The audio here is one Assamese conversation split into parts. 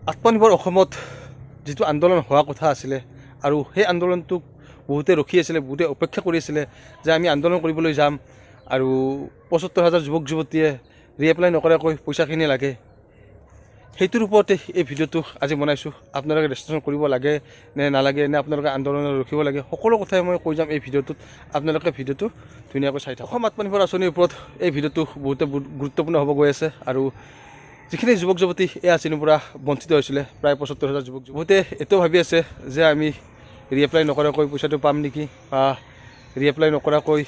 আত্মনিৰ্ভৰ অসমত যিটো আন্দোলন হোৱা কথা আছিলে আৰু সেই আন্দোলনটোক বহুতে ৰখি আছিলে, বহুতে অপেক্ষা কৰি আছিলে যে আমি আন্দোলন কৰিবলৈ যাম আৰু ৭৫,০০০ যুৱক যুৱতীয়ে ৰিএপ্লাই নকৰাকৈ পইচাখিনি লাগে। সেইটোৰ ওপৰতে এই ভিডিঅ'টো আজি বনাইছোঁ। আপোনালোকে ৰেজিষ্ট্ৰেশ্যন কৰিব লাগে নে নালাগে, নে আপোনালোকে আন্দোলনত ৰখিব লাগে, সকলো কথাই মই কৈ যাম এই ভিডিঅ'টোত। আপোনালোকে ভিডিঅ'টো ধুনীয়াকৈ চাই থাকক। অসম আত্মনিৰ্ভৰ আঁচনিৰ ওপৰত এই ভিডিঅ'টো বহুতে গুৰুত্বপূৰ্ণ হ'ব গৈ আছে। আৰু যিখিনি যুৱক যুৱতী এই আঁচনিৰ পৰা বঞ্চিত হৈছিলে, প্ৰায় ৭৫,০০০ যুৱক বহুতে এইটোও ভাবি আছে যে আমি ৰিএপ্লাই নকৰাকৈ পইচাটো পাম নেকি, বা ৰিএপ্লাই নকৰাকৈ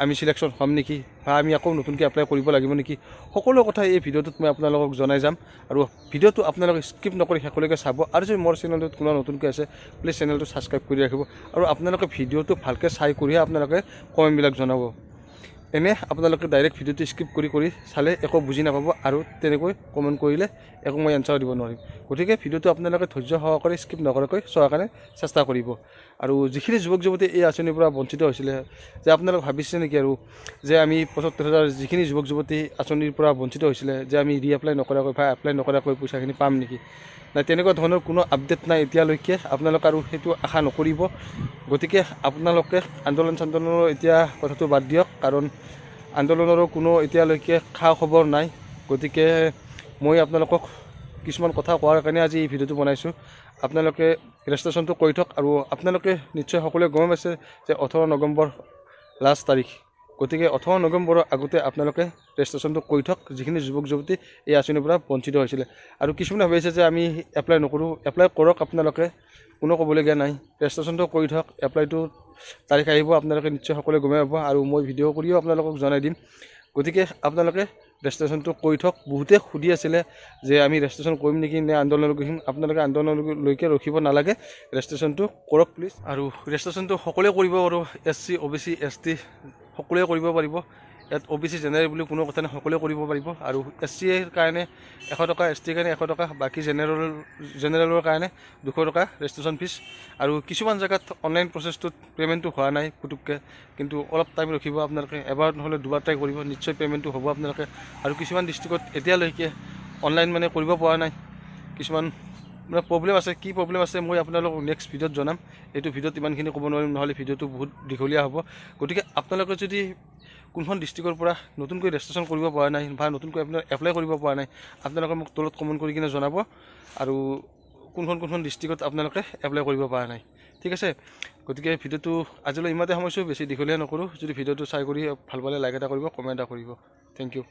আমি চিলেকশ্যন হ'ম নেকি, বা আমি আকৌ নতুনকৈ এপ্লাই কৰিব লাগিব নেকি। সকলো কথা এই ভিডিঅ'টোত মই আপোনালোকক জনাই যাম। আৰু ভিডিঅ'টো আপোনালোকে স্কিপ নকৰি শেষলৈকে চাব। আৰু যদি মোৰ চেনেলটোত কোনো নতুনকৈ আছে, প্লিজ চেনেলটো ছাবস্ক্ৰাইব কৰি ৰাখিব। আৰু আপোনালোকে ভিডিঅ'টো ভালকৈ চাই কৰিহে আপোনালোকে কমেণ্টবিলাক জনাব। এনে আপোনালোকে ডাইৰেক্ট ভিডিঅ'টো স্কিপ কৰি চালে একো বুজি নাপাব, আৰু তেনেকৈ কমেণ্ট কৰিলে একো মই এনচাৰ দিব নোৱাৰিম। গতিকে ভিডিঅ'টো আপোনালোকে ধৈৰ্য সহকাৰে স্কিপ নকৰাকৈ চোৱাৰ কাৰণে চেষ্টা কৰিব। আৰু যিখিনি যুৱক যুৱতী এই আঁচনিৰ পৰা বঞ্চিত হৈছিলে, যে আপোনালোকে ভাবিছে নেকি আৰু যে আমি ৭৫,০০০ যিখিনি যুৱক যুৱতী আঁচনিৰ পৰা বঞ্চিত হৈছিলে, যে আমি ৰিএপ্লাই নকৰাকৈ বা এপ্লাই নকৰাকৈ পইচাখিনি পাম নেকি? নাই, তেনেকুৱা ধৰণৰ কোনো আপডেট নাই এতিয়ালৈকে। আপোনালোকে আৰু সেইটো আশা নকৰিব। গতিকে আপোনালোকে আন্দোলন চান্দোলনৰ এতিয়া কথাটো বাদ দিয়ক, কাৰণ আন্দোলনৰো কোনো এতিয়ালৈকে খা খবৰ নাই। গতিকে মই আপোনালোকক কিছুমান কথা কোৱাৰ কাৰণে আজি এই ভিডিঅ'টো বনাইছোঁ। আপোনালোকে ৰেজিষ্ট্ৰেশ্যনটো কৰি থওক। আৰু আপোনালোকে নিশ্চয় সকলোৱে গম পাইছে যে 18 নৱেম্বৰ লাষ্ট তাৰিখ। গতিকে 18 নৱেম্বৰৰ আগতে আপোনালোকে ৰেজিষ্ট্ৰেশ্যনটো কৰি থওক, যিখিনি যুৱক যুৱতী এই আঁচনিৰ পৰা বঞ্চিত হৈছিলে। আৰু কিছুমানে ভাবিছে যে আমি এপ্লাই নকৰোঁ, এপ্লাই কৰক আপোনালোকে, কোনো ক'বলগীয়া নাই। ৰেজিষ্ট্ৰেশ্যনটো কৰি থওক, এপ্লাইটো তাৰিখ আহিব, আপোনালোকে নিশ্চয় সকলোৱে গমেই পাব, আৰু মই ভিডিঅ' কৰিও আপোনালোকক জনাই দিম। গতিকে আপোনালোকে ৰেজিষ্ট্ৰেশ্যনটো কৰি থওক। বহুতে সুধি আছিলে যে আমি ৰেজিষ্ট্ৰেশ্যন কৰিম নেকি, নে আন্দোলনলৈ ৰখিম। আপোনালোকে আন্দোলনলৈকে ৰখিব নালাগে, ৰেজিষ্ট্ৰেশ্যনটো কৰক প্লিজ। আৰু ৰেজিষ্ট্ৰেশ্যনটো সকলোৱে কৰিব পাৰোঁ, SC OBC ST সকলোৱে কৰিব পাৰিব। ইয়াত OBC জেনেৰেল বুলি কোনো কথা নাই, সকলোৱে কৰিব পাৰিব। আৰু SCৰ কাৰণে 100 টকা, STৰ কাৰণে 100 টকা, বাকী জেনেৰেলৰ কাৰণে 200 টকা ৰেজিষ্ট্ৰেশ্যন ফিজ। আৰু কিছুমান জেগাত অনলাইন প্ৰচেছটোত পে'মেণ্টটো হোৱা নাই পুটুককৈ, কিন্তু অলপ টাইম ৰখিব আপোনালোকে। এবাৰ নহ'লে দুবাৰ ট্ৰাই কৰিব, নিশ্চয় পে'মেণ্টটো হ'ব আপোনালোকে। আৰু কিছুমান ডিষ্ট্ৰিক্টত এতিয়ালৈকে অনলাইন মানে কৰিব পৰা নাই, কিছুমান মানে প্ৰব্লেম আছে। কি প্ৰব্লেম আছে মই আপোনালোকক নেক্সট ভিডিঅ'ত জনাম। এইটো ভিডিঅ'ত ইমানখিনি ক'ব নোৱাৰিম, নহ'লে ভিডিঅ'টো বহুত দীঘলীয়া হ'ব। গতিকে আপোনালোকে যদি কোনখন ডিষ্ট্ৰিক্টৰ পৰা নতুনকৈ ৰেজিষ্ট্ৰেশ্যন কৰিব পৰা নাই, বা নতুনকৈ আপোনালোকে এপ্লাই কৰিব পৰা নাই, আপোনালোকে মোক তলত কমেণ্ট কৰি কিনে জনাব, আৰু কোনখন ডিষ্ট্ৰিক্টত আপোনালোকে এপ্লাই কৰিব পৰা নাই। ঠিক আছে। গতিকে ভিডিঅ'টো আজিলৈ ইমানতে সামৰিছোঁ, বেছি দীঘলীয়া নকৰোঁ। যদি ভিডিঅ'টো চাই কৰি ভাল পালে লাইক এটা কৰিব, কমেণ্ট এটা কৰিব। Thank U.